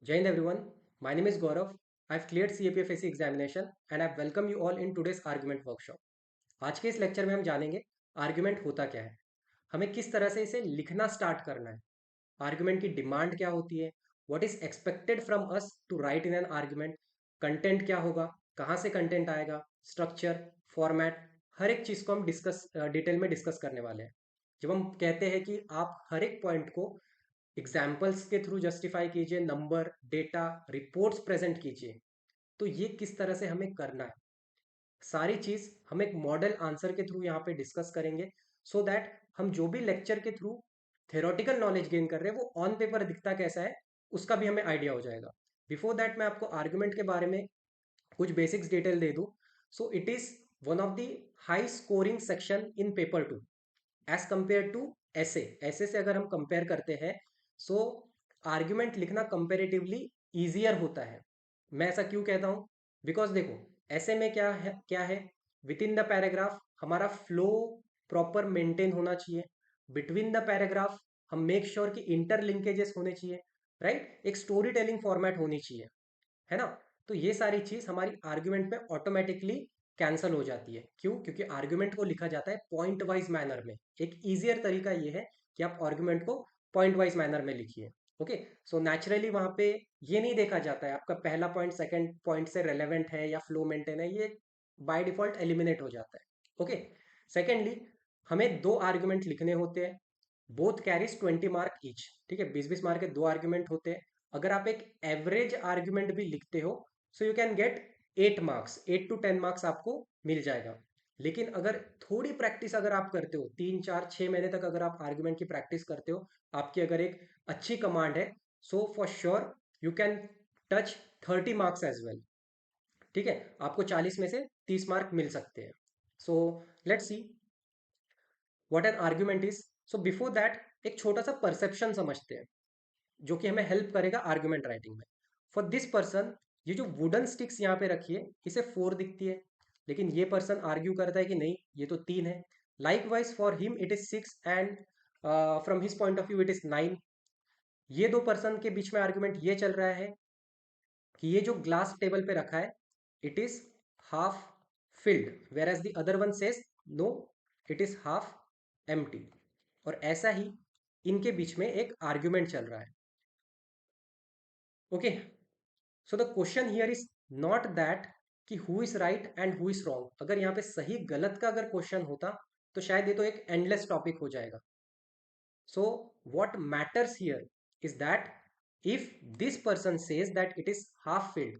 Jai Hind everyone, my name is Gaurav. I've cleared CAPFSC examination and I welcome you all in today's argument workshop. आज के इस lecture में हम जानेंगे argument होता क्या है, हमें किस तरह से इसे लिखना स्टार्ट करना है, आर्गुमेंट की डिमांड क्या होती है, what is expected from us to write in an argument, content क्या होगा, कहाँ से कंटेंट आएगा, स्ट्रक्चर, फॉर्मेट, हर एक चीज़ को हम डिटेल में डिस्कस करने वाले हैं। जब हम कहते हैं कि आप हर एक पॉइंट को एग्जाम्पल्स के थ्रू जस्टिफाई कीजिए, नंबर, डेटा, रिपोर्ट्स प्रेजेंट कीजिए, तो ये किस तरह से हमें करना है, सारी चीज हम एक मॉडल आंसर के थ्रू यहाँ पे डिस्कस करेंगे, सो दैट हम जो भी लेक्चर के थ्रू थेरोटिकल नॉलेज गेन कर रहे हैं वो ऑन पेपर दिखता कैसा है उसका भी हमें आइडिया हो जाएगा। बिफोर दैट मैं आपको आर्गुमेंट के बारे में कुछ बेसिक्स डिटेल दे दूं। So it is one of the high scoring section in paper two as compare to ऐसे ऐसे से अगर हम कंपेयर करते हैं, सो आर्ग्यूमेंट लिखना कंपेरेटिवली ईजियर होता है। मैं ऐसा क्यों कहता हूँ? बिकॉज देखो, ऐसे में क्या है विद इन द पैराग्राफ हमारा फ्लो प्रॉपर मेंटेन होना चाहिए। बिटवीन द पैराग्राफ हम मेक श्योर कि इंटरलिंकेजेस होने चाहिए, राइट? एक स्टोरी टेलिंग फॉर्मेट होनी चाहिए, है ना? तो ये सारी चीज हमारी आर्ग्यूमेंट में ऑटोमेटिकली कैंसल हो जाती है। क्यों? क्योंकि आर्ग्यूमेंट को लिखा जाता है पॉइंट वाइज मैनर में। एक इजियर तरीका ये है कि आप आर्ग्यूमेंट को पॉइंट वाइज मैनर में लिखिए। ओके, सो नेचुरली वहां पे ये नहीं देखा जाता है आपका पहला पॉइंट सेकंड पॉइंट से रेलेवेंट है या फ्लो मेंटेन है, ये बाय डिफॉल्ट एलिमिनेट हो जाता है। ओके, सेकेंडली हमें दो आर्ग्यूमेंट लिखने होते हैं, बोथ कैरीज 20 मार्क ईच। ठीक है, 20-20 मार्क के दो आर्ग्यूमेंट होते हैं। अगर आप एक एवरेज आर्ग्यूमेंट भी लिखते हो, so you can get 8 marks, 8 to 10 marks आपको मिल जाएगा। लेकिन अगर थोड़ी प्रैक्टिस अगर आप करते हो, 3 4 6 महीने तक अगर आप आर्ग्यूमेंट की प्रैक्टिस करते हो, आपकी अगर एक अच्छी कमांड है, so for sure you can touch 30 marks as well. ठीक है, आपको 40 में से 30 मार्क मिल सकते हैं। सो let's see what an argument is. So before that एक छोटा सा परसेप्शन समझते हैं जो कि हमें हेल्प करेगा आर्ग्यूमेंट राइटिंग में। फॉर दिस पर्सन, ये जो वुडन स्टिक्स यहाँ पे रखी है इसे 4 दिखती है, लेकिन ये पर्सन आर्ग्यू करता है कि नहीं, ये तो 3 है। Like wise for him it is 6 and from his point of view it is 9। ये दो पर्सन के बीच में आर्ग्यूमेंट ये चल रहा है कि ये जो ग्लास टेबल पे रखा है it is half filled, whereas the other one says no, it is half empty. और ऐसा ही इनके बीच में एक आर्ग्यूमेंट चल रहा है। Okay, so the question here is not that कि who is right and who is wrong. अगर यहाँ पे सही गलत का अगर क्वेश्चन होता तो शायद ये तो एक एंडलेस टॉपिक हो जाएगा। So what matters here is that if this person says that it is half filled,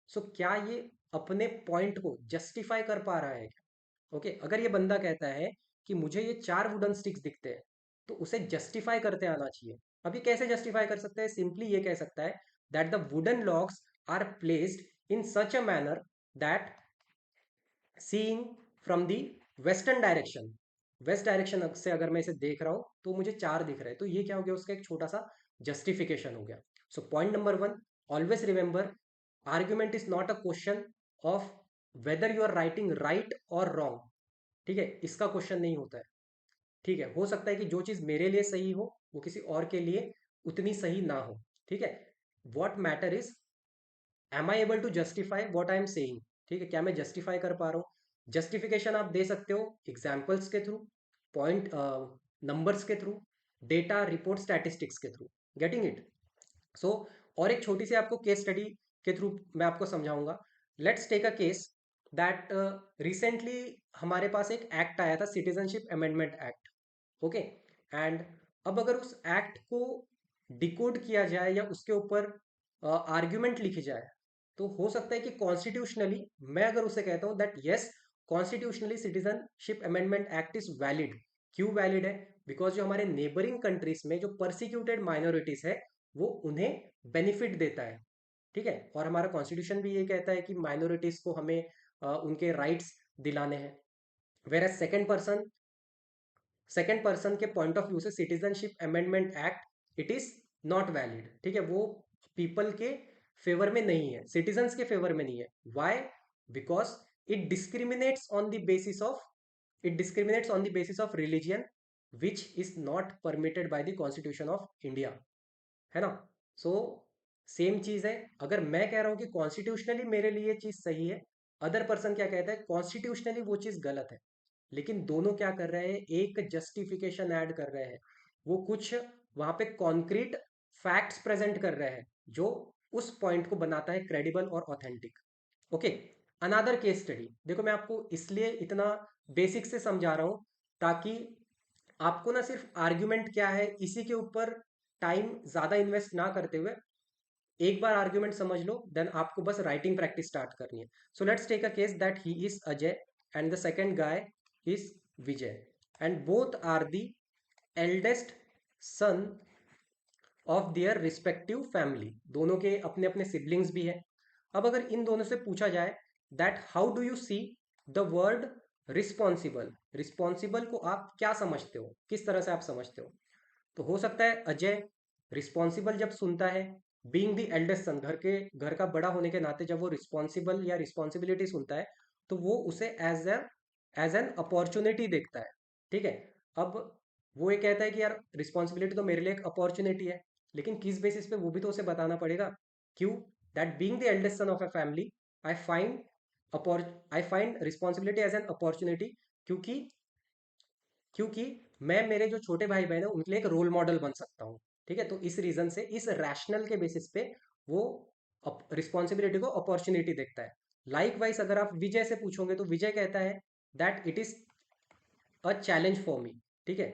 so क्या ये अपने पॉइंट को जस्टिफाई कर पा रहा है? ओके, अगर ये बंदा कहता है कि मुझे ये 4 वुडन स्टिक्स दिखते हैं, तो उसे जस्टिफाई करते आना चाहिए। अब ये कैसे जस्टिफाई कर सकता है? सिंपली ये कह सकता है that the wooden logs are placed in such a manner that seeing from the western direction, west direction से अगर मैं इसे देख रहा हूं तो मुझे 4 दिख रहे हैं। तो ये क्या हो गया? उसका एक छोटा सा जस्टिफिकेशन हो गया। So point number 1, always remember, argument is not a question of whether you are writing right और रॉन्ग। ठीक है, इसका क्वेश्चन नहीं होता है। ठीक है, हो सकता है कि जो चीज मेरे लिए सही हो वो किसी और के लिए उतनी सही ना हो। ठीक है, what matter is am I able to justify what I am saying. ठीक है, क्या मैं जस्टिफाई कर पा रहा हूँ? जस्टिफिकेशन आप दे सकते हो एग्जाम्पल्स के थ्रू, पॉइंट नंबर्स के थ्रू, डेटा रिपोर्ट स्टैटिस्टिक्स के थ्रू। Getting it? सो और एक छोटी सी आपको केस स्टडी के थ्रू मैं आपको समझाऊंगा। Let's take a case that recently हमारे पास एक एक्ट आया था, citizenship amendment act. Okay, and अब अगर उस एक्ट को डिकोड किया जाए या उसके ऊपर आर्ग्यूमेंट लिखी जाए, तो हो सकता है कि कॉन्स्टिट्यूशनली मैं अगर उसे कहता हूँ that yes, constitutionally citizenship amendment act is valid. क्यों वैलिड है? बिकॉज जो हमारे नेबरिंग कंट्रीज में जो परसिक्यूटेड माइनॉरिटीज है वो उन्हें बेनिफिट देता है। ठीक है, और हमारा कॉन्स्टिट्यूशन भी ये कहता है कि माइनॉरिटीज को हमें उनके राइट्स दिलाने हैं। वेर एज सेकेंड पर्सन के पॉइंट ऑफ व्यू से citizenship amendment act it is not valid. ठीक है, वो पीपल के फेवर में नहीं है, सिटीजन्स के फेवर में नहीं है। Why? Because it discriminates on the basis of it discriminates on the basis of religion which is not permitted by the constitution of India, है ना? सो सेम चीज है। अगर मैं कह रहा हूं कि कॉन्स्टिट्यूशनली मेरे लिए ये चीज सही है, अदर पर्सन क्या कहता है कॉन्स्टिट्यूशनली वो चीज गलत है, लेकिन दोनों क्या कर रहे हैं, एक जस्टिफिकेशन ऐड कर रहे हैं, वो कुछ वहां पे कॉन्क्रीट फैक्ट्स प्रेजेंट कर रहे हैं जो उस पॉइंट को बनाता है क्रेडिबल और authentic. Okay, another case study देखो, मैं आपको इसलिए इतना बेसिक से समझा रहा हूं ताकि आपको ना सिर्फ आर्ग्यूमेंट क्या है इसी के ऊपर टाइम ज्यादा इन्वेस्ट ना करते हुए एक बार आर्ग्यूमेंट समझ लो, देन आपको बस राइटिंग प्रैक्टिस स्टार्ट करनी है। So let's take a case that he is Ajay and the second guy is Vijay, and both are the eldest son of their respective family. दोनों के अपने अपने सिबलिंग्स भी हैं। अब अगर इन दोनों से पूछा जाए that how do you see the word responsible, responsible को आप क्या समझते हो, किस तरह से आप समझते हो, तो हो सकता है अजय रिस्पॉन्सिबल जब सुनता है, बीइंग द एल्डेस्ट सन, घर का बड़ा होने के नाते जब वो रिस्पॉन्सिबल या रिस्पॉन्सिबिलिटी सुनता है तो वो उसे एज एन अपॉर्चुनिटी देखता है। ठीक है, अब वो ये कहता है कि यार रिस्पॉन्सिबिलिटी तो मेरे लिए एक अपॉर्चुनिटी है, लेकिन किस बेसिस पे वो भी तो उसे बताना पड़ेगा। क्यों? That being the eldest son of a family, I find I find responsibility as an opportunity, क्योंकि क्योंकि मैं मेरे जो छोटे भाई बहन है उनके लिए एक रोल मॉडल बन सकता हूँ। ठीक है, तो इस रीजन से इस रैशनल के बेसिस पे वो रिस्पॉन्सिबिलिटी को अपॉर्चुनिटी देखता है। लाइक वाइज अगर आप विजय से पूछोगे तो विजय कहता है that it is a challenge for me. ठीक है,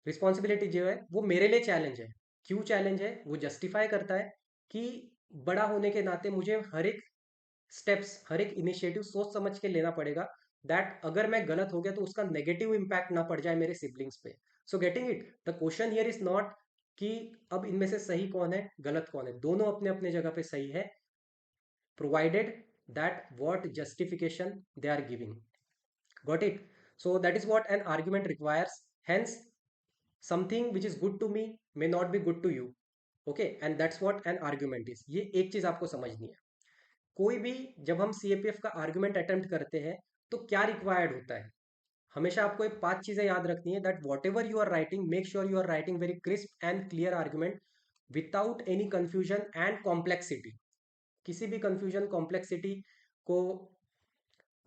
रिस्पॉन्सिबिलिटी जो है वो मेरे लिए चैलेंज है। क्यों चैलेंज है? वो जस्टिफाई करता है कि बड़ा होने के नाते मुझे हर एक स्टेप्स, हर एक इनिशिएटिव सोच समझ के लेना पड़ेगा, दैट अगर मैं गलत हो गया तो उसका नेगेटिव इंपैक्ट ना पड़ जाए मेरे सिबलिंग्स पे। सो getting it, the question here is not कि अब इनमें से सही कौन है गलत कौन है, दोनों अपने अपने जगह पे सही है, provided that what justification they are giving. Got it? So that is what an argument requires. Hence something which is good to me may not be good to you. Okay, and that's what an argument is. ये एक चीज आपको समझनी है। कोई भी, जब हम सीएपीएफ का आर्गुमेंट अटेम्प्ट करते हैं तो क्या रिक्वायर्ड होता है, हमेशा आपको ये 5 चीजें याद रखनी है, that whatever you are writing make sure you are writing very crisp and clear argument without any confusion and complexity. किसी भी कंफ्यूजन कॉम्प्लेक्सिटी को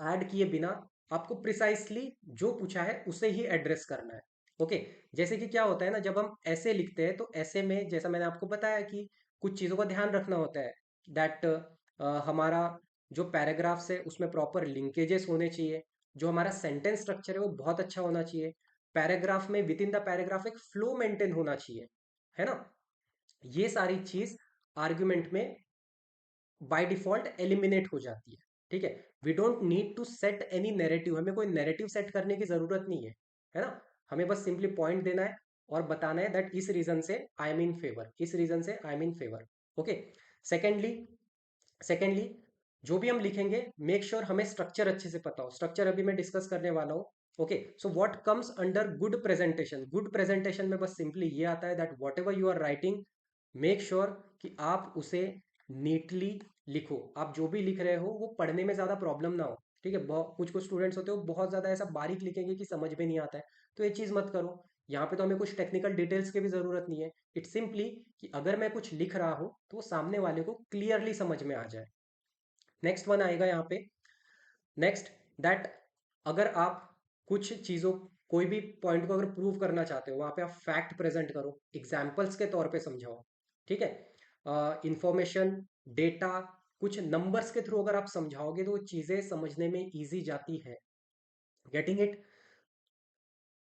ऐड किए बिना आपको प्रिसाइसली जो पूछा है उसे ही एड्रेस करना है। ओके, जैसे कि क्या होता है ना, जब हम ऐसे लिखते हैं तो ऐसे में जैसा मैंने आपको बताया कि कुछ चीज़ों का ध्यान रखना होता है, दैट हमारा जो पैराग्राफ्स है उसमें प्रॉपर लिंकेजेस होने चाहिए, जो हमारा सेंटेंस स्ट्रक्चर है वो बहुत अच्छा होना चाहिए, पैराग्राफ में विद इन द पैराग्राफ एक फ्लो मेंटेन होना चाहिए, है ना। ये सारी चीज आर्ग्यूमेंट में बाय डिफॉल्ट एलिमिनेट हो जाती है। ठीक है, we don't need to set any narrative, हमें कोई नैरेटिव सेट करने की जरूरत नहीं है ना। हमें बस सिंपली पॉइंट देना है और बताना है दैट इस रीजन से आई एम इन फेवर, इस रीजन से I am in favour. Okay, secondly secondly जो भी हम लिखेंगे मेक श्योर हमें स्ट्रक्चर अच्छे से पता हो। स्ट्रक्चर अभी मैं डिस्कस करने वाला हूँ। Okay, so what comes under good presentation, good presentation में बस सिंपली ये आता है that whatever you are writing make sure कि आप उसे नीटली लिखो। आप जो भी लिख रहे हो वो पढ़ने में ज़्यादा प्रॉब्लम ना हो। ठीक है, कुछ कुछ स्टूडेंट्स होते हो बहुत ज़्यादा ऐसा बारीक लिखेंगे कि समझ में नहीं आता है, तो ये चीज़ मत करो। यहाँ पे तो हमें कुछ टेक्निकल डिटेल्स की भी ज़रूरत नहीं है। इट्स सिंपली कि अगर मैं कुछ लिख रहा हूँ तो वो सामने वाले को क्लियरली समझ में आ जाए। नेक्स्ट वन आएगा यहाँ पे, नेक्स्ट दैट अगर आप कुछ चीज़ों, कोई भी पॉइंट को अगर प्रूव करना चाहते हो वहाँ पे आप फैक्ट प्रेजेंट करो, एग्जाम्पल्स के तौर पे समझाओ। ठीक है, इंफॉर्मेशन, डेटा, कुछ नंबर्स के थ्रू अगर आप समझाओगे तो चीज़ें समझने में ईजी जाती है। Getting it?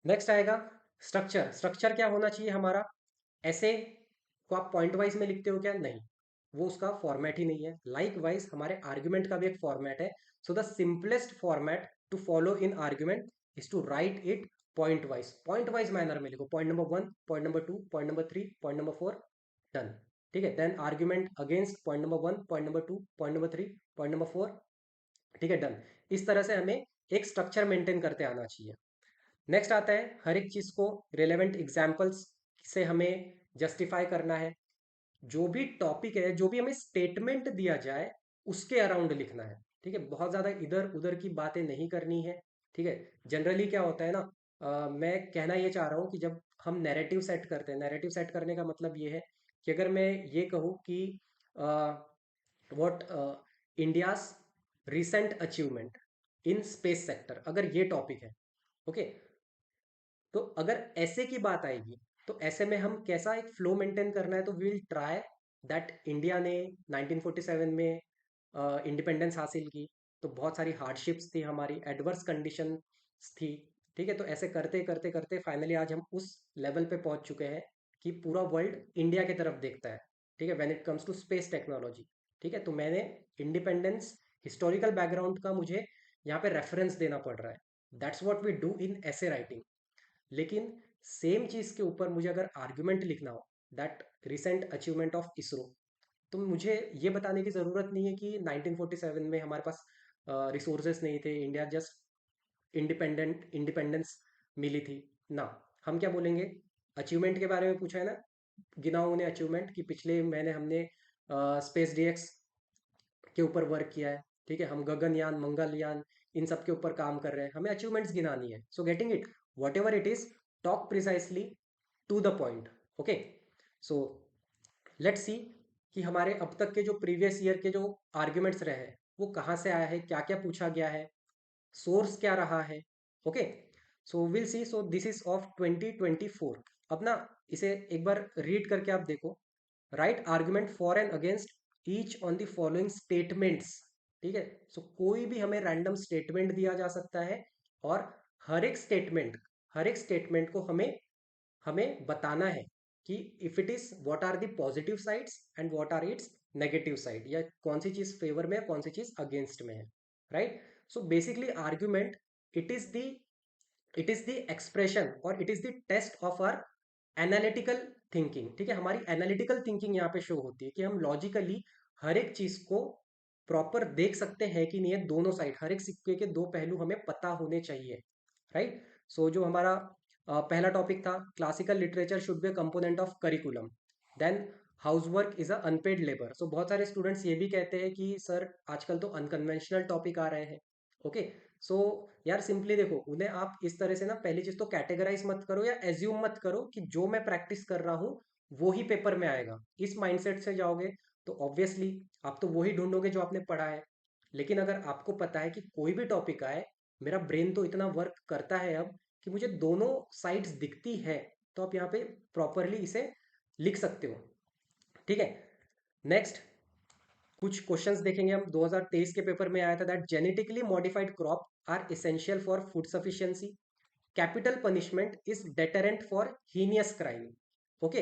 नेक्स्ट आएगा स्ट्रक्चर। स्ट्रक्चर क्या होना चाहिए हमारा? ऐसे को आप पॉइंट वाइज में लिखते हो क्या? नहीं, वो उसका फॉर्मेट ही नहीं है। लाइक वाइज हमारे आर्ग्यूमेंट का भी एक फॉर्मेट है। So the simplest format to follow in argument is to write it point wise manner में लिखो। Point number 1, point number 2, point number 3, point number 4, done. ठीक है, then argument against point number 1, point number 2, point number 3, point number 4। ठीक है, done. इस तरह से हमें एक स्ट्रक्चर मेंटेन करते आना चाहिए। नेक्स्ट आता है हर एक चीज को रिलेवेंट एग्जाम्पल्स से हमें जस्टिफाई करना है। जो भी टॉपिक है, जो भी हमें स्टेटमेंट दिया जाए उसके अराउंड लिखना है। ठीक है, बहुत ज्यादा इधर उधर की बातें नहीं करनी है। ठीक है, जनरली क्या होता है ना, मैं कहना ये चाह रहा हूँ कि जब हम नैरेटिव सेट करते हैं, नैरेटिव सेट करने का मतलब ये है कि अगर मैं ये कहूँ कि what India's recent achievement in space sector, अगर ये टॉपिक है, ओके, तो अगर ऐसे की बात आएगी तो ऐसे में हम कैसा एक फ्लो मेंटेन करना है, तो we will try that India ने 1947 में इंडिपेंडेंस हासिल की, तो बहुत सारी हार्डशिप्स थी, हमारी एडवर्स कंडीशंस थी, ठीक है। तो ऐसे करते करते करते फाइनली आज हम उस लेवल पे पहुंच चुके हैं कि पूरा वर्ल्ड इंडिया की तरफ देखता है, ठीक है, when it comes to space technology, ठीक है। तो मैंने इंडिपेंडेंस हिस्टोरिकल बैकग्राउंड का मुझे यहाँ पे रेफरेंस देना पड़ रहा है, that's what we do in ऐसे राइटिंग। लेकिन सेम चीज के ऊपर मुझे अगर आर्गुमेंट लिखना हो, that recent achievement of ISRO, तो मुझे ये बताने की ज़रूरत नहीं है कि 1947 में हमारे पास रिसोर्सेस नहीं थे, इंडिया जस्ट इंडिपेंडेंस मिली थी ना। हम क्या बोलेंगे, अचीवमेंट के बारे में पूछा है ना, गिनाओ उन्हें अचीवमेंट कि पिछले महीने हमने स्पेस डीएक्स के ऊपर वर्क किया है, ठीक है, हम गगनयान मंगलयान इन सब के ऊपर काम कर रहे हैं, हमें अचीवमेंट्स गिनानी है। So getting it, whatever it is, talk precisely to the point, okay. So let's see कि हमारे अब तक के जो प्रीवियस ईयर के जो आर्ग्यूमेंट्स रहे हैं वो कहाँ से आया है, क्या क्या पूछा गया है, सोर्स क्या रहा है, okay. So will see, so this is of 2024। अब ना इसे एक बार रीड करके आप देखो, right argument for and against each on the following statements, ठीक है। सो कोई भी हमें रैंडम स्टेटमेंट दिया जा सकता है, और हर एक स्टेटमेंट को हमें हमें बताना है कि if it is what are the positive sides and what are its negative side, या कौन सी चीज फेवर में है, कौन सी चीज अगेंस्ट में है, right. So basically argument, it is the it is the expression और it is the test of our analytical thinking, ठीक है। हमारी एनालिटिकल थिंकिंग यहाँ पे शो होती है कि हम लॉजिकली हर एक चीज को प्रॉपर देख सकते हैं कि नहीं है, दोनों साइड, हर एक सिक्के के दो पहलू हमें पता होने चाहिए, राइट। सो जो हमारा पहला टॉपिक था, classical literature should be component of curriculum, then house work is a unpaid labour. So बहुत सारे स्टूडेंट्स ये भी कहते हैं कि सर आजकल तो अनकन्वेंशनल टॉपिक आ रहे हैं, ओके। सो यार सिंपली देखो, उन्हें आप इस तरह से ना, पहली चीज तो कैटेगराइज मत करो या एज्यूम मत करो कि जो मैं प्रैक्टिस कर रहा हूँ वो ही पेपर में आएगा। इस माइंडसेट से जाओगे तो ऑब्वियसली आप तो वही ढूंढोगे जो आपने पढ़ा है। लेकिन अगर आपको पता है कि कोई भी टॉपिक आए, मेरा ब्रेन तो इतना वर्क करता है अब कि मुझे दोनों साइड्स दिखती है, तो आप यहाँ पे प्रॉपरली इसे लिख सकते हो, ठीक है। नेक्स्ट कुछ क्वेश्चंस देखेंगे हम। 2023 के पेपर में आया था that genetically modified crop are essential for food sufficiency, capital punishment is deterrent for heinous crime, okay.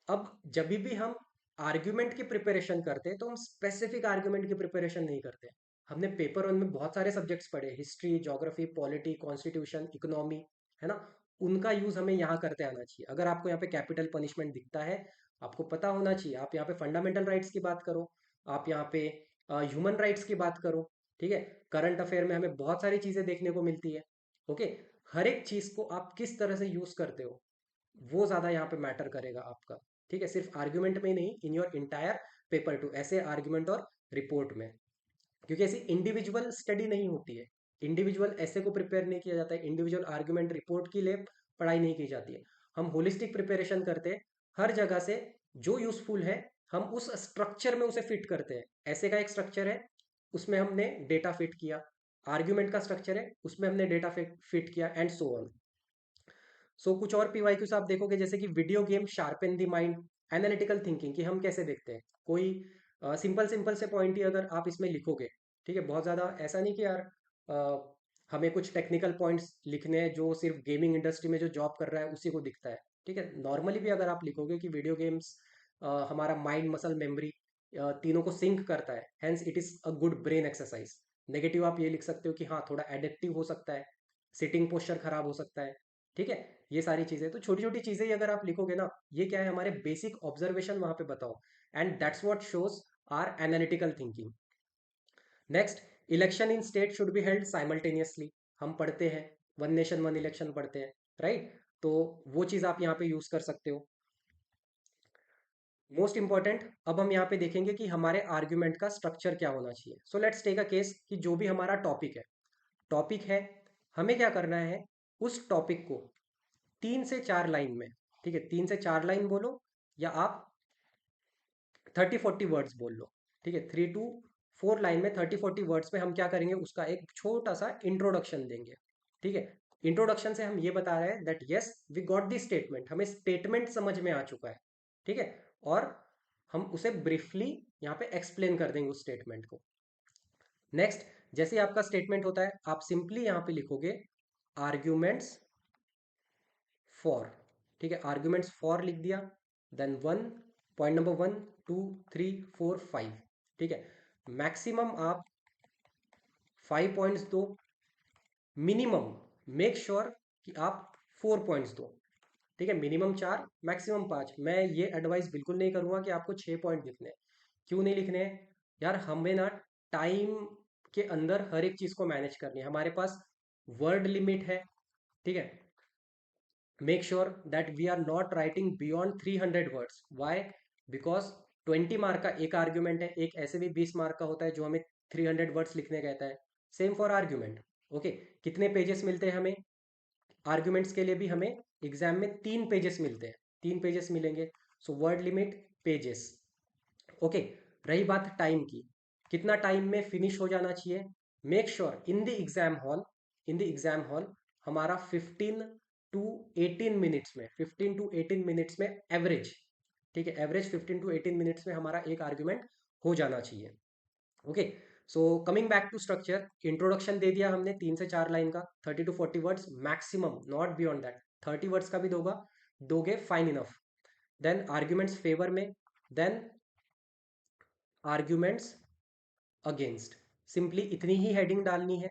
अब जब भी हम आर्ग्यूमेंट की प्रिपरेशन करते हैं तो हम स्पेसिफिक आर्ग्यूमेंट की प्रिपरेशन नहीं करते। हमने पेपर वन में बहुत सारे सब्जेक्ट्स पढ़े, history, geography, polity, constitution, economy, है ना, उनका यूज हमें यहाँ करते आना चाहिए। अगर आपको यहाँ पे कैपिटल पनिशमेंट दिखता है, आपको पता होना चाहिए, आप यहाँ पे फंडामेंटल राइट्स की बात करो, आप यहाँ पे ह्यूमन राइट्स की बात करो, ठीक है। करंट अफेयर में हमें बहुत सारी चीजें देखने को मिलती है, ओके। हर एक चीज को आप किस तरह से यूज करते हो वो ज्यादा यहाँ पे मैटर करेगा आपका, ठीक है। सिर्फ आर्ग्यूमेंट में ही नहीं, in your entire paper two, ऐसे आर्ग्यूमेंट और रिपोर्ट में, क्योंकि ऐसी इंडिविजुअल स्टडी नहीं होती है, इंडिविजुअल ऐसे को प्रिपेयर नहीं किया जाता है, इंडिविजुअल आर्ग्यूमेंट रिपोर्ट की लिए पढ़ाई नहीं की जाती है। हम होलिस्टिक प्रिपरेशन करते हैं, हर जगह से जो यूजफुल है हम उस स्ट्रक्चर में उसे फिट करते हैं। ऐसे का एक स्ट्रक्चर है, उसमें हमने डेटा फिट किया, आर्ग्यूमेंट का स्ट्रक्चर है, उसमें हमने डेटा फिट किया, एंड सो ऑन। सो कुछ और पीवाईक्यूज आप देखोगे, जैसे कि video game sharpen the mind, analytical thinking, कि हम कैसे देखते हैं, कोई सिंपल सिंपल से पॉइंट ही अगर आप इसमें लिखोगे, ठीक है, बहुत ज़्यादा ऐसा नहीं कि यार हमें कुछ टेक्निकल पॉइंट्स लिखने हैं जो सिर्फ गेमिंग इंडस्ट्री में जो जॉब कर रहा है उसी को दिखता है, ठीक है। नॉर्मली भी अगर आप लिखोगे कि वीडियो गेम्स हमारा माइंड मसल मेमोरी तीनों को सिंक करता है, hence it is a good brain exercise. Negative आप ये लिख सकते हो कि हाँ थोड़ा एडिक्टिव हो सकता है, सिटिंग पोस्चर खराब हो सकता है, ठीक है। ये सारी चीजें तो छोटी छोटी चीजें ही अगर आप लिखोगे ना, ये क्या है, हमारे बेसिक ऑब्जर्वेशन वहां पे बताओ, and that's what shows our analytical thinking. Next, election in state should be held simultaneously, हम पढ़ते हैं वन नेशन वन इलेक्शन पढ़ते हैं, राइट। तो वो चीज आप यहाँ पे यूज कर सकते हो। मोस्ट इंपॉर्टेंट, अब हम यहाँ पे देखेंगे कि हमारे आर्ग्यूमेंट का स्ट्रक्चर क्या होना चाहिए। So let's take a case कि जो भी हमारा टॉपिक है, हमें क्या करना है, उस टॉपिक को 3 से 4 लाइन में, ठीक है, 3 से 4 लाइन बोलो, या आप 30-40 वर्ड्स बोल लो, ठीक है। 3 to 4 लाइन में 30-40 वर्ड्स में हम क्या करेंगे, उसका एक छोटा सा इंट्रोडक्शन देंगे, ठीक है। इंट्रोडक्शन से हम ये बता रहे हैं that yes we got the statement, हमें स्टेटमेंट समझ में आ चुका है, ठीक है। और हम उसे ब्रीफली यहाँ पे एक्सप्लेन कर देंगे उस स्टेटमेंट को। नेक्स्ट, जैसे आपका स्टेटमेंट होता है, आप सिंपली यहाँ पे लिखोगे आर्ग्यूमेंट्स फॉर, ठीक है। आर्ग्यूमेंट्स फॉर लिख दिया, देन पॉइंट नंबर 1 2 3 4 5, ठीक है। मैक्सिमम आप 5 पॉइंट्स दो, मिनिमम मेक श्योर कि आप 4 पॉइंट्स दो, ठीक है। Minimum 4, maximum 5। मैं ये एडवाइस बिल्कुल नहीं करूंगा कि आपको 6 पॉइंट लिखने हैं। क्यों नहीं लिखने हैं यार, हमें ना टाइम के अंदर हर एक चीज को मैनेज करनी है, हमारे पास वर्ड लिमिट है, ठीक है। make sure that we are not writing beyond 300 words. why? because 20 mark का एक आर्ग्यूमेंट है, एक ऐसे भी 20 मार्क का होता है जो हमें 300 वर्ड्स लिखने कहता है। Same for argument, okay. कितने पेजेस मिलते हैं हमें आर्ग्यूमेंट्स के लिए भी? हमें एग्जाम में 3 पेजेस मिलते हैं, 3 पेजेस मिलेंगे। So word limit, pages, okay. रही बात टाइम की, कितना टाइम में फिनिश हो जाना चाहिए? Make sure in the exam hall, in the exam hall हमारा 15 to 18 मिनट्स में, 15 to 18 मिनट्स में एवरेज, ठीक है। एवरेज 15 to 18 मिनट्स में हमारा एक आर्ग्यूमेंट हो जाना चाहिए, okay. So coming back to structure, introduction दे दिया हमने 3 से 4 लाइन का, 30 to 40 words maximum, not beyond that. 30 words का भी दोगे fine enough. Then arguments favour में, देन आर्ग्यूमेंट्स अगेंस्ट, सिंपली इतनी ही हेडिंग डालनी है।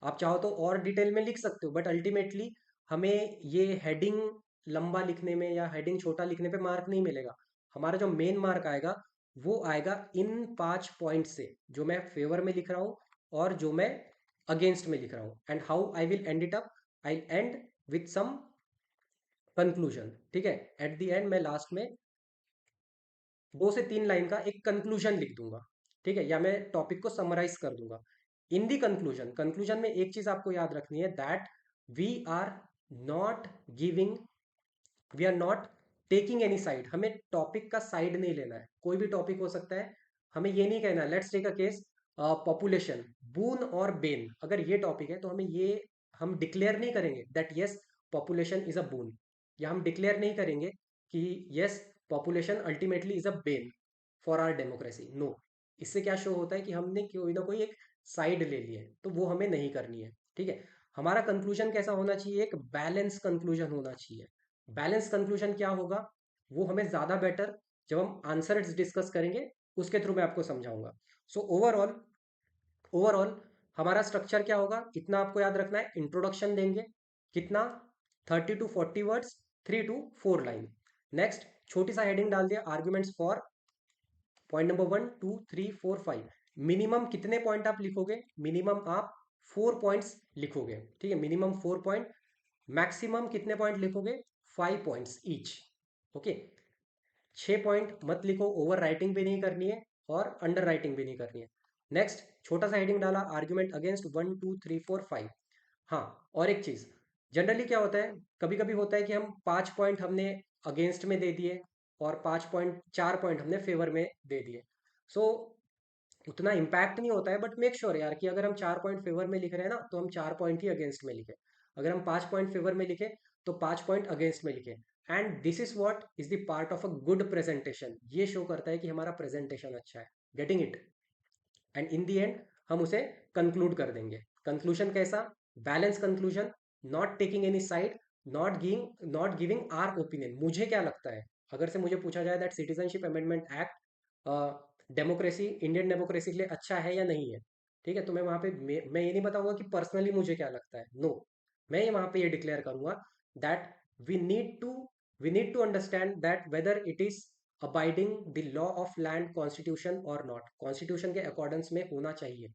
आप चाहो तो और डिटेल में लिख सकते हो, बट अल्टीमेटली हमें ये हेडिंग लंबा लिखने में या हेडिंग छोटा लिखने पे मार्क नहीं मिलेगा। हमारा जो मेन मार्क आएगा वो आएगा इन 5 पॉइंट से, जो मैं फेवर में लिख रहा हूँ और जो मैं अगेंस्ट में लिख रहा हूँ। And how I will end it up, I end with some conclusion, ठीक है। एट द एंड मैं लास्ट में 2 से 3 लाइन का एक कंक्लूजन लिख दूंगा, ठीक है, या मैं टॉपिक को समराइज कर दूंगा। इन दी कंक्लूजन, कंक्लूजन में एक चीज आपको याद रखनी है that we are not giving, we are not taking any side. हमें टॉपिक का साइड नहीं लेना है, कोई भी टॉपिक हो सकता है। हमें ये नहीं कहना let's take a case population, boon और बेन, अगर ये टॉपिक है तो हमें ये, हम डिक्लेयर नहीं करेंगे that yes population is a boon, या हम डिक्लेयर नहीं करेंगे कि yes population ultimately is a bane for our democracy. No, इससे क्या शो होता है कि हमने कोई ना कोई एक साइड ले ली है, तो वो हमें नहीं करनी है, ठीक है। हमारा कंक्लूजन कैसा होना चाहिए? एक बैलेंस कंक्लूजन होना चाहिए। बैलेंस कंक्लूजन क्या होगा, वो हमें ज्यादा बेटर जब हम आंसर्स डिस्कस करेंगे उसके थ्रू मैं आपको समझाऊंगा। सो ओवरऑल, ओवरऑल हमारा स्ट्रक्चर क्या होगा, इतना आपको याद रखना है। इंट्रोडक्शन देंगे, कितना? 30 to 40 words, 3 to 4 line. Next, छोटी सा हेडिंग डाल दिया arguments for, point number 1 2 3 4 5। Minimum कितने पॉइंट आप लिखोगे? मिनिमम आप 4 पॉइंट्स लिखोगे, ठीक है, मिनिमम 4 पॉइंट। मैक्सिमम कितने पॉइंट लिखोगे? 5 पॉइंट्स ईच, ओके। 6 पॉइंट मत लिखो, ओवर राइटिंग भी नहीं करनी है और अंडर राइटिंग भी नहीं करनी है। नेक्स्ट, छोटा सा हेडिंग डाला आर्ग्यूमेंट अगेंस्ट 1 2 3 4 5। हाँ, और एक चीज, जनरली क्या होता है, कभी कभी होता है कि हम 5 पॉइंट हमने अगेंस्ट में दे दिए और 5 पॉइंट, 4 पॉइंट हमने फेवर में दे दिए। सो उतना इम्पैक्ट नहीं होता है, बट मेक श्योर यार कि अगर हम 4 पॉइंट फेवर में लिख रहे हैं ना, तो हम 4 पॉइंट ही अगेंस्ट में लिखे। अगर हम 5 पॉइंट फेवर में लिखे तो 5 पॉइंट अगेंस्ट में लिखे। And this is what is the part of a good presentation, ये शो करता है कि हमारा प्रेजेंटेशन अच्छा है। Getting it? And in the and हम उसे कंक्लूड कर देंगे। कंक्लूजन कैसा? Balance conclusion, not taking any side, not giving our opinion, मुझे क्या लगता है। अगर से मुझे पूछा जाए that citizenship amendment act democracy, Indian democracy के लिए अच्छा है या नहीं है, ठीक है, तो मैं वहां पे मैं ये नहीं बताऊंगा कि पर्सनली मुझे क्या लगता है। नो, मैं ये वहां पे ये डिक्लेयर करूंगा that we need to we need to understand that whether it is abiding the law of land constitution और नॉट, कॉन्स्टिट्यूशन के अकॉर्डेंस में होना चाहिए,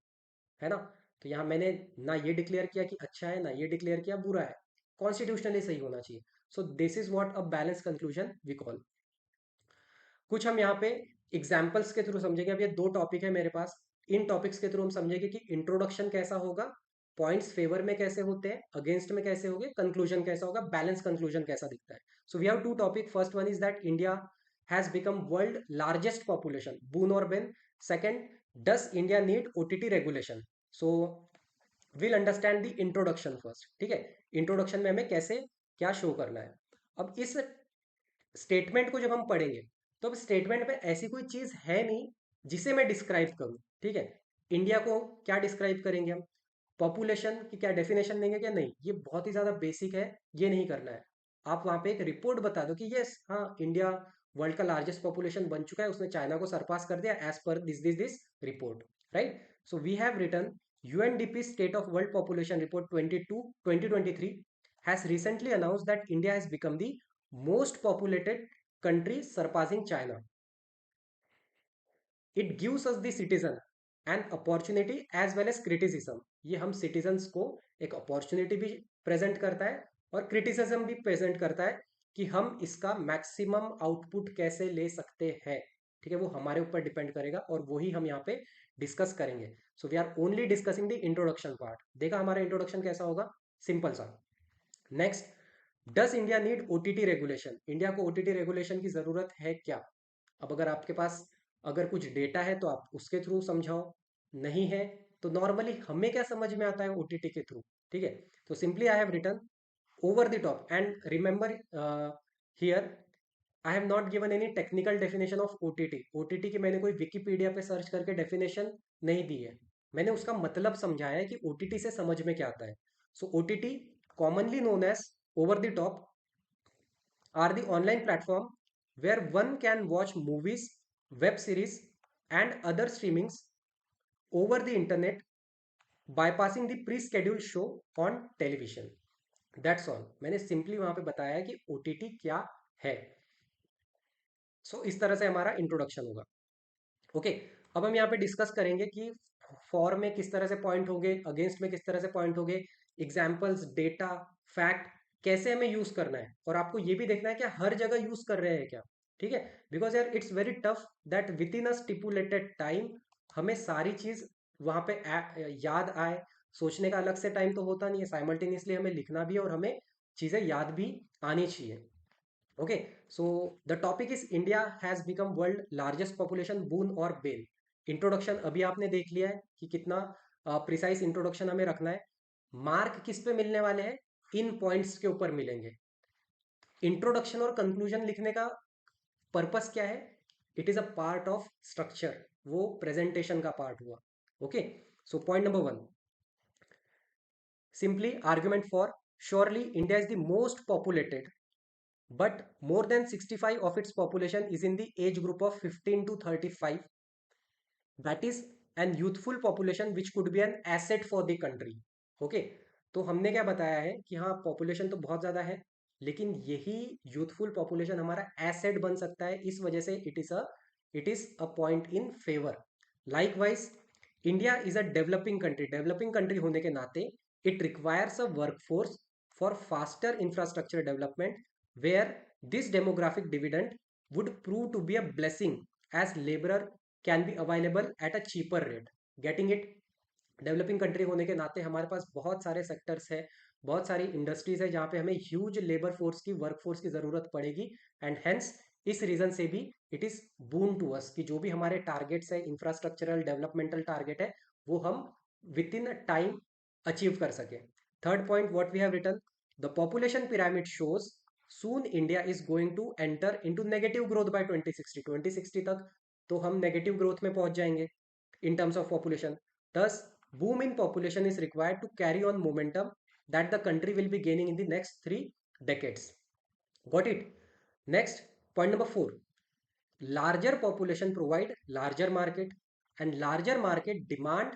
है ना। तो यहाँ मैंने ना ये डिक्लेयर किया कि अच्छा है, ना ये डिक्लेयर किया बुरा है, कॉन्स्टिट्यूशनली सही होना चाहिए। So this is what a balance conclusion we call. कुछ हम यहाँ पे एग्जाम्पल्स के थ्रू समझेंगे। अब ये 2 टॉपिक है मेरे पास, इन टॉपिक्स के थ्रू हम समझेंगे कि इंट्रोडक्शन कैसा होगा, पॉइंट्स फेवर में कैसे होते हैं, अगेंस्ट में कैसे होंगे, कंक्लूजन कैसा होगा, बैलेंस कंक्लूजन कैसा दिखता है। So we have 2 topic, first one is that India has become world largest population, boon or bane. Second, does India need OTT regulation? So we'll understand the introduction first. ठीक है, introduction में हमें कैसे क्या show करना है। अब इस स्टेटमेंट को जब हम पढ़ेंगे तो अब स्टेटमेंट में ऐसी कोई चीज है नहीं जिसे मैं डिस्क्राइब करूं। ठीक है, इंडिया को क्या डिस्क्राइब करेंगे हम, पॉपुलेशन की क्या डेफिनेशन देंगे क्या, नहीं, ये बहुत ही ज्यादा बेसिक है, ये नहीं करना है। आप वहां पे एक रिपोर्ट बता दो कि यस हाँ, इंडिया वर्ल्ड का लार्जेस्ट पॉपुलेशन बन चुका है, उसने चाइना को सरपास कर दिया as per this report, right. So we have written UNDP state of world population report 2023 has recently announced that India has become the most populated country, surpassing China. It gives us the citizen an opportunity as well as criticism. ये हम citizens को एक opportunity भी present करता है और criticism भी present करता है कि हम इसका maximum output कैसे ले सकते हैं। ठीक है, वो हमारे ऊपर डिपेंड करेगा और वही हम यहाँ पे डिस्कस करेंगे। So we are only discussing the introduction part. देखा हमारा इंट्रोडक्शन कैसा होगा, सिंपल सा। Next, does India need OTT regulation? India को ओटीटी रेगुलेशन की जरूरत है क्या? अब अगर आपके पास अगर कुछ डेटा है तो आप उसके थ्रू समझाओ, नहीं है तो नॉर्मली हमें क्या समझ में आता है ओटीटी के थ्रू। ठीक है, तो simply I have written over the top and remember here I have not given any technical definition of OTT. OTT की मैंने कोई विकीपीडिया पे सर्च करके डेफिनेशन नहीं दी है, मैंने उसका मतलब समझाया है कि ओटीटी से समझ में क्या आता है। सो OTT, commonly known as over the top, are the online platform where one can watch movies, web series and other streamings over the internet bypassing the pre-scheduled show on television. That's all. मैंने simply वहां पे बताया है कि OTT क्या है। सो इस तरह से हमारा इंट्रोडक्शन होगा। ओके, अब हम यहाँ पे डिस्कस करेंगे कि फॉर में किस तरह से पॉइंट होंगे, अगेंस्ट में किस तरह से पॉइंट होंगे, एग्जाम्पल्स, डेटा, फैक्ट कैसे हमें यूज करना है, और आपको ये भी देखना है कि हर जगह यूज कर रहे हैं क्या। ठीक है, बिकॉज यार it's very tough that with in a stipulated time हमें सारी चीज वहां पे याद आए। सोचने का अलग से टाइम तो होता नहीं है, साइमल्टेनियसली हमें लिखना भी है और हमें चीजें याद भी आनी चाहिए। Okay, so the topic is India has become world largest population, boon और बेन। इंट्रोडक्शन अभी आपने देख लिया है कि कितना प्रिसाइज इंट्रोडक्शन हमें रखना है। मार्क किस पे मिलने वाले हैं, इन पॉइंट्स के ऊपर मिलेंगे। इंट्रोडक्शन और कंक्लूजन लिखने का पर्पस क्या है, it is a part of structure, वो प्रेजेंटेशन का पार्ट हुआ। Okay, so point number 1, simply argument for, surely India is the most populated but more than 65 of its population is in the age group of 15 to 35. That is an youthful population which could be an asset for the country. Okay, तो हमने क्या बताया है कि हाँ population तो बहुत ज़्यादा है, लेकिन यही यूथफुल पॉपुलेशन हमारा एसेट बन सकता है, इस वजह से it is a point in favour. Likewise India is a developing country, developing country होने के नाते it requires a workforce for faster infrastructure development where this demographic dividend would prove to be a blessing as laborer can be available at a cheaper rate. Getting it? Developing country होने के नाते हमारे पास बहुत सारे sectors है, बहुत सारी industries है जहाँ पे हमें ह्यूज लेबर फोर्स की, वर्क फोर्स की जरूरत पड़ेगी, एंड हेंस इस रीजन से भी it is boon to us कि जो भी हमारे टारगेट्स है, इंफ्रास्ट्रक्चरल डेवलपमेंटल टारगेट है, वो हम विद इन टाइम अचीव कर सके। Third point what we have written, the population pyramid shows soon India is going to enter into negative growth by 2060 तक तो हम नेगेटिव ग्रोथ में पहुंच जाएंगे in terms of population. Thus, boom in population is required to carry on momentum that the country will be gaining in the next 3 decades. Got it? Next, point number 4. Larger population provide larger market, and larger market demand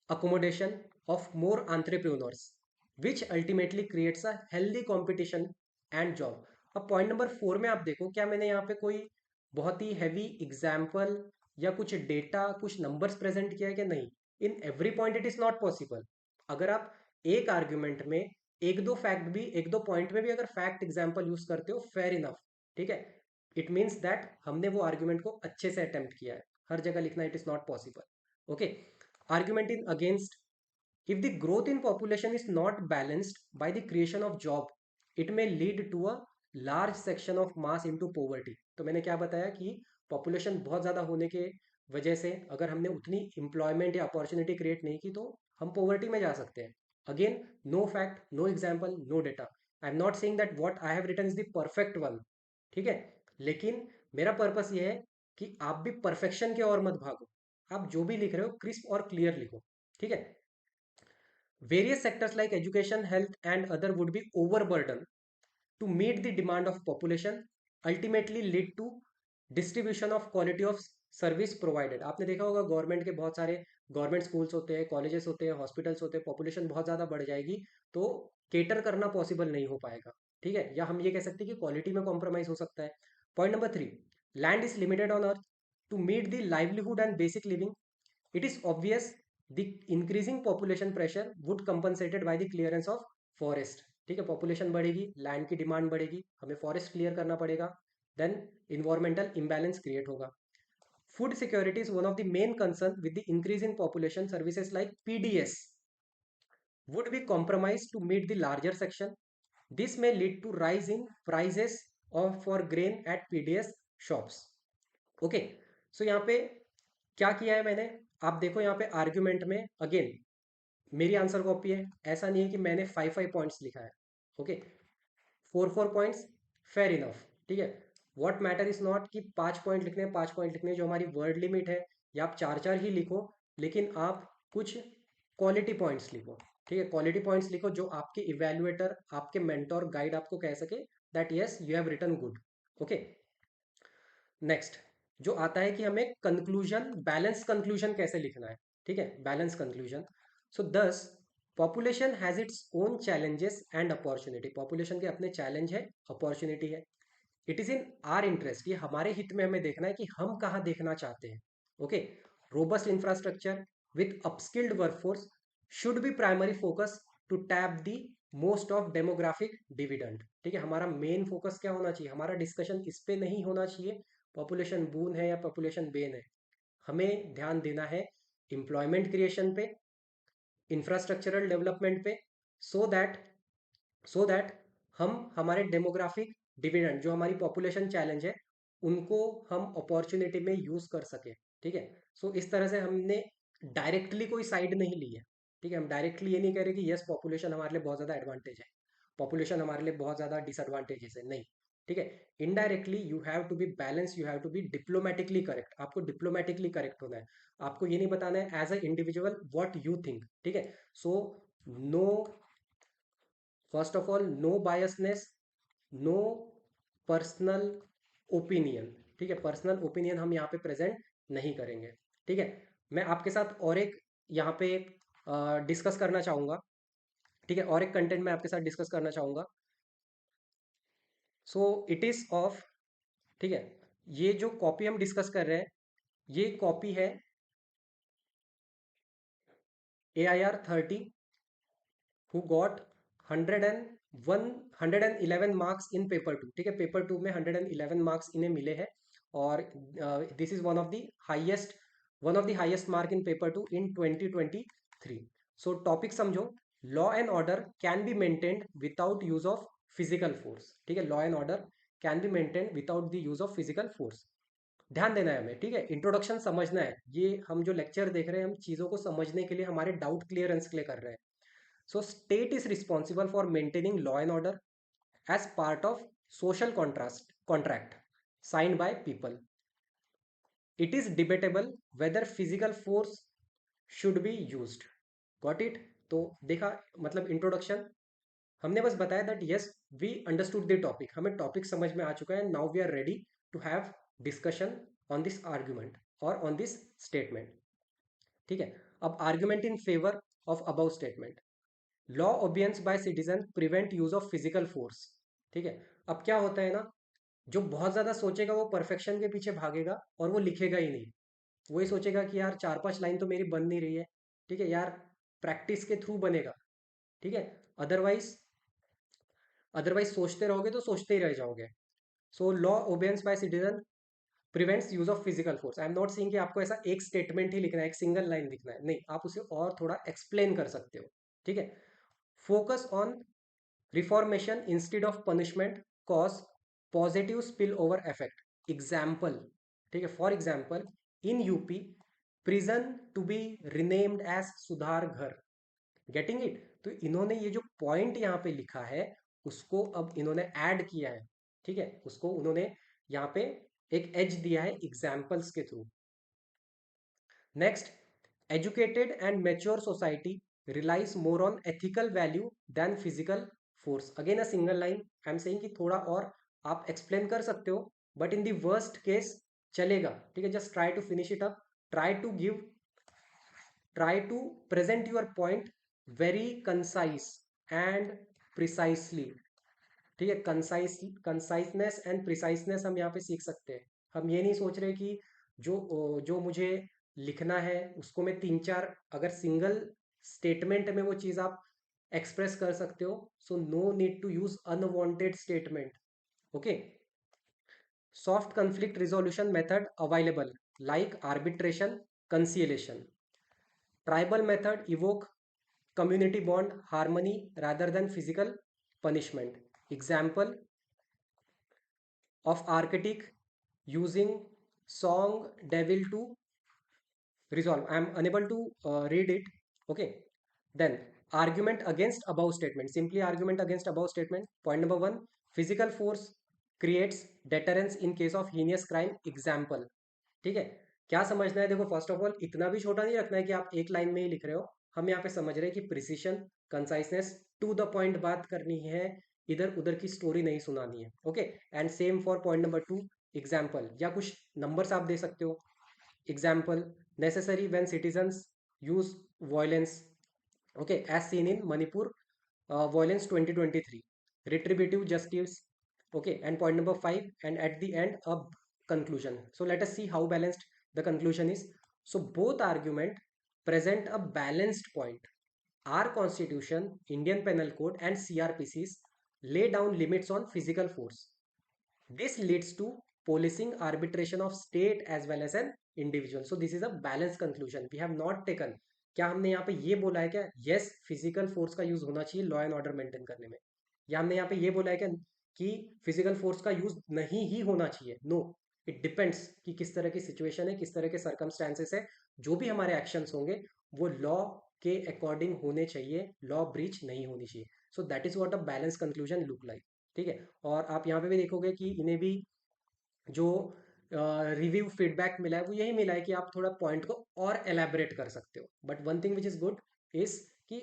accommodation of more entrepreneurs, which ultimately creates a healthy competition and job. अब point number 4 में आप देखो, क्या मैंने यहाँ पे कोई बहुत ही हैवी एग्जाम्पल या कुछ डेटा, कुछ नंबर्स प्रेजेंट किया है कि नहीं? In every point it is not possible. अगर आप एक आर्ग्यूमेंट में एक दो फैक्ट भी, एक दो पॉइंट में भी अगर फैक्ट एग्जाम्पल यूज करते हो, फेयर इनफ। ठीक है, इट मीन्स दैट हमने वो आर्ग्यूमेंट को अच्छे से अटेम्प्ट किया है। हर जगह लिखना it is not possible. Okay, argument in against, if the growth in population is not balanced by the creation of job, it may lead to a large section of mass into poverty. तो मैंने क्या बताया कि population बहुत ज़्यादा होने के वजह से अगर हमने उतनी एम्प्लॉयमेंट या अपॉर्चुनिटी क्रिएट नहीं की तो हम पॉवर्टी में जा सकते हैं। Again, no fact, no example, no data. I am not saying that what I have written is the perfect one, ठीक है। लेकिन मेरा पर्पस ये है कि आप भी परफेक्शन के ओर मत भागो। आप जो भी लिख रहे हो क्रिस्प और क्लियर लिखो, ठीक है। Various sectors like education, health and other would be overburden to meet the demand of population, ultimately lead to distribution of quality of service provided. आपने देखा होगा गवर्नमेंट के बहुत सारे गवर्नमेंट स्कूल्स होते हैं, कॉलेजेस होते हैं, हॉस्पिटल्स होते हैं, पॉपुलेशन बहुत ज़्यादा बढ़ जाएगी तो केटर करना पॉसिबल नहीं हो पाएगा, ठीक है। या हम ये कह सकते हैं कि क्वालिटी में कॉम्प्रोमाइज हो सकता है। Point number 3, land is limited on earth to meet the livelihood and basic living. It is obvious the increasing population pressure would compensated by the clearance of forest, ठीक है। पॉपुलेशन बढ़ेगी, land की demand बढ़ेगी, हमें forest clear करना पड़ेगा, then environmental imbalance create होगा। Food security is one of the main concern with the increase in population. Services like PDS would be compromised to meet the larger section. This may lead to rise in prices of for grain at PDS shops. Okay, so यहाँ पे क्या किया है मैंने, आप देखो यहाँ पे आर्ग्यूमेंट में अगेन मेरी आंसर कॉपी है, ऐसा नहीं है कि मैंने 5 पॉइंट्स लिखा है। ओके, 4 पॉइंट्स, फेयर इनफ, ठीक है। व्हाट मैटर इज नॉट कि 5 पॉइंट लिखने हैं, 5 पॉइंट लिखने हैं, जो हमारी वर्ड लिमिट है, या आप 4 4 ही लिखो, लेकिन आप कुछ क्वालिटी पॉइंट्स लिखो, ठीक है। क्वालिटी पॉइंट्स लिखो जो आपके इवेल्युएटर, आपके मेंटोर, गाइड आपको कह सके that yes you have written good. Okay, next जो आता है कि हमें कंक्लूजन, बैलेंस कंक्लूजन कैसे लिखना है, ठीक है। बैलेंस कंक्लूजन, सो दस population has its own challenges and opportunity. Population के अपने चैलेंज है, अपॉर्चुनिटी है। It is in are interest, ये हमारे हित में हमें देखना है कि हम कहाँ देखना चाहते हैं। Okay, robust infrastructure with upskilled workforce should be primary focus to tap the most of demographic dividend, ठीक है। हमारा मेन फोकस क्या होना चाहिए, हमारा डिस्कशन इस पे नहीं होना चाहिए पॉपुलेशन बून है या पॉपुलेशन बेन है। हमें ध्यान देना है एम्प्लॉयमेंट क्रिएशन पे, इंफ्रास्ट्रक्चरल डेवलपमेंट पे, सो दैट हम हमारे डेमोग्राफिक डिविडेंड, जो हमारी पॉपुलेशन चैलेंज है, उनको हम अपॉर्चुनिटी में यूज कर सके, ठीक है। सो इस तरह से हमने डायरेक्टली कोई साइड नहीं ली है, ठीक है। हम डायरेक्टली ये नहीं कह रहे कि यस पॉपुलेशन हमारे लिए बहुत ज़्यादा एडवांटेज है, पॉपुलेशन हमारे लिए बहुत ज़्यादा डिसएडवांटेजेस है, नहीं, ठीक है। Indirectly you have to be balance, you have to be diplomatically correct, आपको डिप्लोमेटिकली करेक्ट होना है। आपको ये नहीं बताना है as a individual what you think, ठीक है। So no, first of all no biasness, no personal opinion, ठीक है। पर्सनल ओपिनियन हम यहाँ पे प्रेजेंट नहीं करेंगे, ठीक है। मैं आपके साथ और एक यहाँ पे डिस्कस करना चाहूँगा, ठीक है। और एक कंटेंट मैं आपके साथ डिस्कस करना चाहूँगा। सो इट इज़ ऑफ, ठीक है, ये जो कॉपी हम डिस्कस कर रहे हैं, ये कॉपी है AIR 30 who got 111 marks in paper 2, ठीक है। पेपर 2 में 111 मार्क्स इन्हें मिले हैं, और this is one of the highest mark in paper 2 in 2023। So topic समझो, law and order can be maintained without use of physical force, ठीक है। Law and order can be maintained without the use of physical force. ध्यान देना है हमें, ठीक है। Introduction समझना है, ये हम जो लेक्चर देख रहे हैं हम चीज़ों को समझने के लिए, हमारे डाउट क्लियरेंस के लिए कर रहे हैं। So state is responsible for maintaining law and order as part of social contract signed by people. It is debatable whether physical force should be used. Got it? तो देखा, मतलब इंट्रोडक्शन हमने बस बताया that yes we understood the topic, हमें topic समझ में आ चुका है। Now we are ready to have discussion on this argument और ऑन दिस स्टेटमेंट, ठीक है। अब argument in favour of above statement, law obeyance by citizen prevent use of physical force, ठीक है। अब क्या होता है ना, जो बहुत ज़्यादा सोचेगा वो परफेक्शन के पीछे भागेगा और वो लिखेगा ही नहीं। वही सोचेगा कि यार 4 5 लाइन तो मेरी बन नहीं रही है, ठीक है यार, प्रैक्टिस के थ्रू बनेगा, ठीक है। अदरवाइज अदरवाइज सोचते रहोगे तो सोचते ही रह जाओगे। So law obeyance by citizen prevents use of physical force. I am not saying कि आपको ऐसा एक स्टेटमेंट ही लिखना है, एक सिंगल लाइन लिखना है, नहीं, आप उसे और थोड़ा एक्सप्लेन कर सकते हो, ठीक है। Focus on reformation instead of punishment cause positive spill over effect. Example, ठीक है, for example in UP prison to be renamed as sudhar ghar, getting it. तो इन्होंने ये जो पॉइंट यहाँ पे लिखा है उसको अब इन्होंने ऐड किया है, ठीक है, उसको उन्होंने यहाँ पे एक एज दिया है एग्जाम्पल्स के through. Next, educated and mature society relies more on ethical value than physical force. Again a single line, I am saying कि थोड़ा और आप एक्सप्लेन कर सकते हो, but in the worst case चलेगा, ठीक है, just try to finish it up, try to give, try to present your point very concise and precisely, ठीक है, कंसाइसनेस एंड प्रिसाइसनेस हम यहाँ पे सीख सकते हैं। हम ये नहीं सोच रहे कि जो मुझे लिखना है उसको मैं तीन चार, अगर सिंगल स्टेटमेंट में वो चीज़ आप एक्सप्रेस कर सकते हो, so no need to use unwanted statement. Okay, soft conflict resolution method available like arbitration, conciliation. Tribal method evoke community bond, harmony rather than physical punishment. Example of archaic using song devil to resolve. I am unable to read it. Okay, then argument against above statement, simply argument against above statement. Point number one, physical force creates deterrence in case of heinous crime. Example, ठीक है, क्या समझना है, देखो first of all इतना भी छोटा नहीं रखना है कि आप एक लाइन में ही लिख रहे हो। हम यहाँ पे समझ रहे हैं कि प्रिसीशन, कंसाइसनेस, टू द पॉइंट बात करनी है, इधर उधर की स्टोरी नहीं सुनानी है। Okay, and same for point number two, example या कुछ नंबर्स आप दे सकते हो। Example, necessary when citizens use violence, okay, as seen in Manipur violence 2023, retributive justice. Okay, and point number 5, and at the end a conclusion. So let us see how balanced the conclusion is. So both argument present a balanced point. Our constitution, Indian penal code and CRPCs lay down limits on physical force. This leads to policing arbitration of state as well as an individual. So this is a balanced conclusion. We have not taken, क्या हमने यहाँ पे ये बोला है क्या yes physical force का use होना चाहिए लॉ एंड ऑर्डर मेंटेन करने में, या हमने यहाँ पे ये बोला है क्या कि फिजिकल फोर्स का यूज नहीं ही होना चाहिए? नो, इट डिपेंड्स कि किस तरह की सिचुएशन है, किस तरह के सर्कमस्टांसेस है, जो भी हमारे एक्शंस होंगे वो लॉ के अकॉर्डिंग होने चाहिए, लॉ ब्रीच नहीं होनी चाहिए। सो that is what a balance conclusion look like, ठीक है। और आप यहाँ पे भी देखोगे कि इन्हें भी जो रिव्यू फीडबैक मिला है वो यही मिला है कि आप थोड़ा पॉइंट को और एलैबोरेट कर सकते हो, but one thing which is good is कि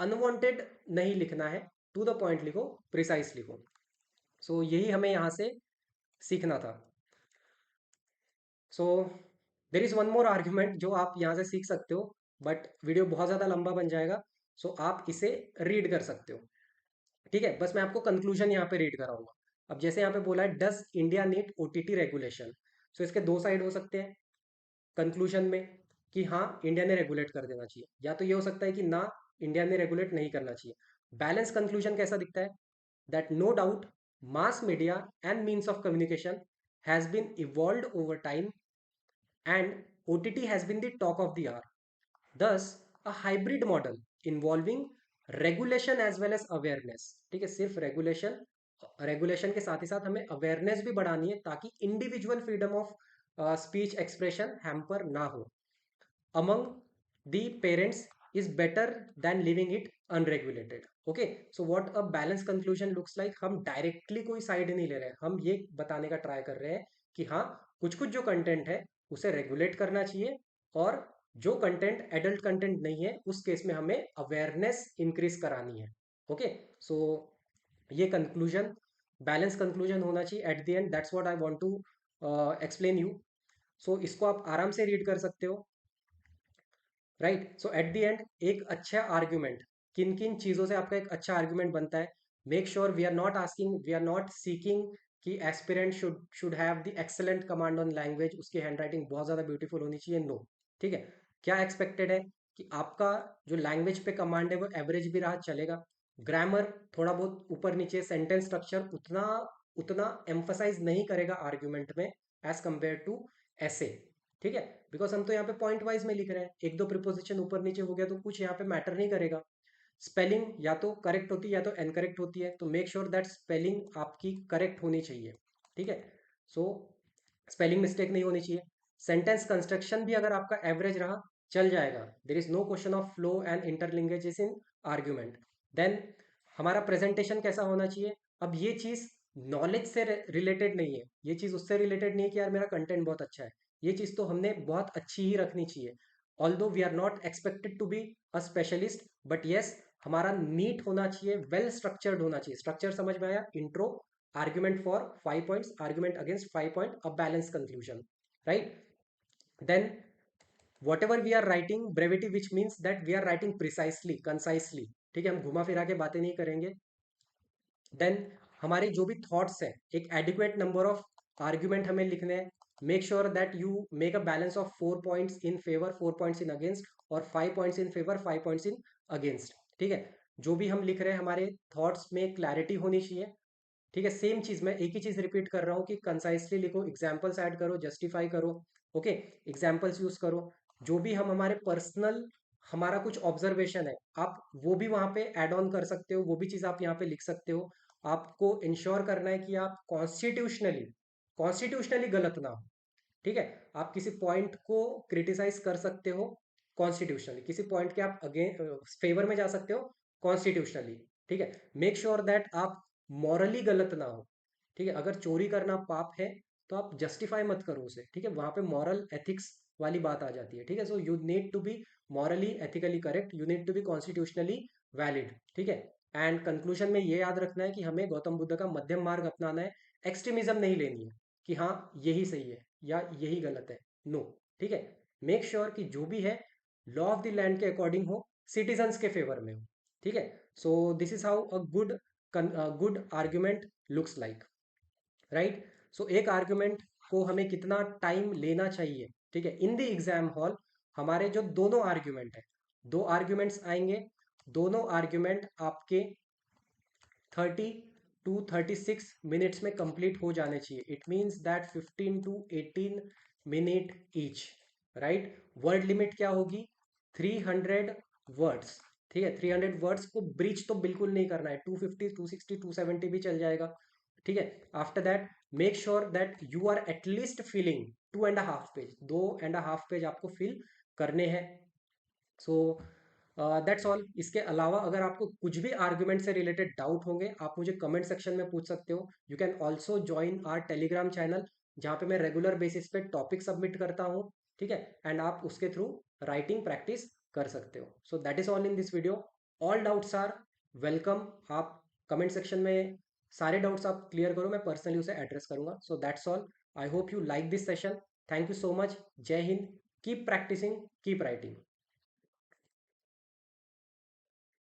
अनवांटेड नहीं लिखना है, टू द पॉइंट लिखो, प्रिसाइज लिखो। सो यही हमें यहाँ से सीखना था। So there is one more argument जो आप यहाँ से सीख सकते हो, बट वीडियो बहुत ज़्यादा लंबा बन जाएगा, सो आप इसे रीड कर सकते हो, ठीक है। बस मैं आपको कंक्लूजन यहाँ पे रीड कराऊंगा। अब जैसे यहाँ पे बोला है डस इंडिया नीड ओटीटी रेगुलेशन, सो इसके दो साइड हो सकते हैं कंक्लूजन में, कि हाँ इंडिया ने रेगुलेट कर देना चाहिए, या तो ये हो सकता है कि ना इंडिया ने रेगुलेट नहीं करना चाहिए। बैलेंस कंक्लूजन कैसा दिखता है, that no doubt mass media and means of communication has been evolved over time and OTT has been the talk of the hour. Thus, a hybrid model involving regulation as well as awareness, ठीक है, सिर्फ regulation, regulation के साथ ही साथ हमें awareness भी बढ़ानी है ताकि individual freedom of speech expression hamper ना हो among the parents is better than leaving it unregulated. Okay, so what a balanced conclusion looks like, हम डायरेक्टली कोई साइड नहीं ले रहे हैं, हम ये बताने का ट्राई कर रहे हैं कि हाँ कुछ कुछ जो कंटेंट है उसे रेगुलेट करना चाहिए, और जो कंटेंट एडल्ट कंटेंट नहीं है उस केस में हमें अवेयरनेस इंक्रीज करानी है। ओके, सो ये कंक्लूजन बैलेंस कंक्लूजन होना चाहिए at the end, that's what I want to explain you. So इसको आप आराम से रीड कर सकते हो, right. So at the end एक अच्छा आर्ग्यूमेंट, किन किन चीज़ों से आपका एक अच्छा आर्ग्यूमेंट बनता है, make sure we are not asking, we are not seeking कि aspirant should have the excellent command on language, उसकी हैंड राइटिंग बहुत ज़्यादा ब्यूटीफुल होनी चाहिए, नो, ठीक है। क्या एक्सपेक्टेड है कि आपका जो लैंग्वेज पे कमांड है वो एवरेज भी रहा चलेगा, ग्रामर थोड़ा बहुत ऊपर नीचे, सेंटेंस स्ट्रक्चर उतना उतना एम्फसाइज नहीं करेगा आर्ग्यूमेंट में एज कंपेयर टू ऐसे, ठीक है, बिकॉज हम तो यहाँ पे पॉइंट वाइज में लिख रहे हैं, एक दो प्रिपोजिशन ऊपर नीचे हो गया तो कुछ यहाँ पे मैटर नहीं करेगा। स्पेलिंग या तो करेक्ट होती है या तो इनकरेक्ट होती है, तो मेक श्योर दैट स्पेलिंग आपकी करेक्ट होनी चाहिए, ठीक है। सो स्पेलिंग मिस्टेक नहीं होनी चाहिए, सेंटेंस कंस्ट्रक्शन भी अगर आपका एवरेज रहा चल जाएगा, there is no question of flow and interlinkages in argument. Then हमारा प्रेजेंटेशन कैसा होना चाहिए, अब ये चीज़ नॉलेज से रिलेटेड नहीं है, ये चीज़ उससे रिलेटेड नहीं है कि यार मेरा कंटेंट बहुत अच्छा है, ये चीज़ तो हमने बहुत अच्छी ही रखनी चाहिए। Although we are not expected to be a specialist, but yes हमारा नीट होना चाहिए, वेल स्ट्रक्चर्ड होना चाहिए। स्ट्रक्चर समझ में आया, intro, argument for 5 points, argument against 5 point, a balanced conclusion, right? Then whatever we are writing, brevity, which means that we are writing precisely, concisely, ठीक है, हम घुमा फिरा के बातें नहीं करेंगे। देन हमारे जो भी थॉट्स हैं, एक एडिक्वेट नंबर ऑफ आर्ग्यूमेंट हमें लिखने हैं। Make sure that you make a balance of 4 points in favour, 4 points in against, और 5 points in favour, 5 points in against, ठीक है। जो भी हम लिख रहे हैं हमारे थॉट्स में क्लैरिटी होनी चाहिए, ठीक है। सेम चीज मैं एक ही चीज रिपीट कर रहा हूँ कि कंसाइसली लिखो, एग्जाम्पल्स ऐड करो, जस्टिफाई करो, ओके, एग्जाम्पल्स यूज करो। जो भी हम हमारे पर्सनल, हमारा कुछ ऑब्जर्वेशन है, आप वो भी वहां पे ऐड ऑन कर सकते हो, वो भी चीज आप यहाँ पे लिख सकते हो। आपको इंश्योर करना है कि आप कॉन्स्टिट्यूशनली कॉन्स्टिट्यूशनली गलत ना हो, ठीक है। आप किसी पॉइंट को क्रिटिसाइज कर सकते हो कॉन्स्टिट्यूशनली, किसी पॉइंट के आप अगेन फेवर में जा सकते हो कॉन्स्टिट्यूशनली, ठीक है। मेक श्योर दैट आप मॉरली गलत ना हो, ठीक है। अगर चोरी करना पाप है तो आप जस्टिफाई मत करो उसे, ठीक है, वहां पे मॉरल एथिक्स वाली बात आ जाती है, ठीक है। So you need to be morally ethically correct, you need to be constitutionally valid, ठीक है। एंड कंक्लूजन में ये याद रखना है कि हमें गौतम बुद्ध का मध्यम मार्ग अपनाना है, एक्सट्रीमिज्म नहीं लेनी है कि हाँ यही सही है या यही गलत है, नो, ठीक है। मेक श्योर कि जो भी है लॉ ऑफ द लैंड के अकॉर्डिंग हो, सिटीजन्स के फेवर में हो, ठीक है। So this is how a good argument looks like, right. So एक आर्ग्यूमेंट को हमें कितना टाइम लेना चाहिए, ठीक है। इन द एग्जाम हॉल हमारे जो दोनों आर्ग्यूमेंट है, दो आर्ग्यूमेंट्स आएंगे, दोनों आर्ग्यूमेंट आपके 30 to 36 मिनट्स में कंप्लीट हो जाने चाहिए। It means that 15 to 18 minute each, right. Word limit क्या होगी, 300 वर्ड्स, ठीक है। 300 वर्ड्स को ब्रीच तो बिल्कुल नहीं करना है, 250, 260, 270 भी चल जाएगा, ठीक है। After that make sure that you are at least filling 2.5 page, 2.5 page आपको फिल करने हैं। So that's all. इसके अलावा अगर आपको कुछ भी आर्ग्यूमेंट से रिलेटेड डाउट होंगे, आप मुझे कमेंट सेक्शन में पूछ सकते हो। You can also join our Telegram channel, जहाँ पे मैं रेगुलर बेसिस पे टॉपिक सबमिट करता हूँ, ठीक है। एंड आप उसके थ्रू राइटिंग प्रैक्टिस कर सकते हो। So that is all in this video, all doubts are welcome. आप कमेंट सेक्शन में सारे डाउट्स आप क्लियर करो, मैं पर्सनली उसे एड्रेस करूंगा। So that's all, I hope you like this session. Thank you so much, Jai Hind, keep practising, keep writing.